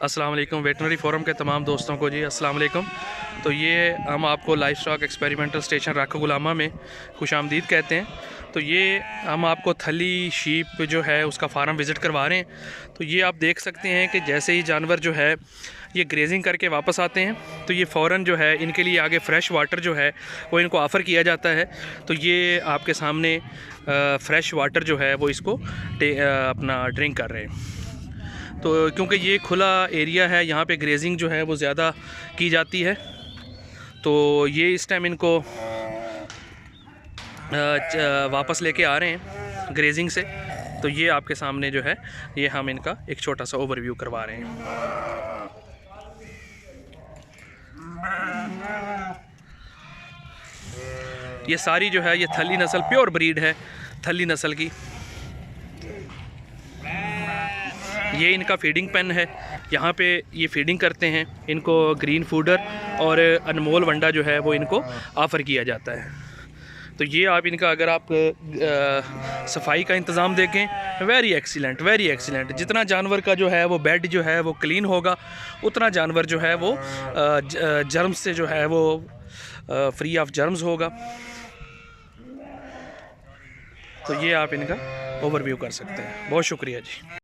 अस्सलाम वालेकुम veterinary forum के तमाम दोस्तों को जी अस्सलाम वालेकुम। तो ये हम आपको लाइफ स्टॉक एक्सपेरिमेंटल स्टेशन राखा गुलामा में खुशामदीद कहते हैं। तो ये हम आपको थली शीप जो है उसका फार्म विज़िट करवा रहे हैं। तो ये आप देख सकते हैं कि जैसे ही जानवर जो है ये ग्रेजिंग करके वापस आते हैं तो ये फ़ौरन जो है इनके लिए आगे फ़्रेश वाटर जो है वो इनको ऑफ़र किया जाता है। तो ये आपके सामने फ़्रेश वाटर जो है वो इसको अपना ड्रिंक कर रहे हैं। तो क्योंकि ये खुला एरिया है, यहाँ पे ग्रेजिंग जो है वो ज़्यादा की जाती है, तो ये इस टाइम इनको वापस लेके आ रहे हैं ग्रेजिंग से। तो ये आपके सामने जो है ये हम इनका एक छोटा सा ओवरव्यू करवा रहे हैं। ये सारी जो है ये थली नस्ल प्योर ब्रीड है, थली नस्ल की। ये इनका फीडिंग पेन है, यहाँ पे ये फीडिंग करते हैं। इनको ग्रीन फूडर और अनमोल वंडा जो है वो इनको ऑफ़र किया जाता है। तो ये आप इनका अगर आप सफाई का इंतज़ाम देखें, वेरी एक्सीलेंट। जितना जानवर का जो है वो बेड जो है वो क्लीन होगा उतना जानवर जो है वो जर्म्स से जो है वो फ्री ऑफ जर्म्स होगा। तो ये आप इनका ओवरव्यू कर सकते हैं। बहुत शुक्रिया जी।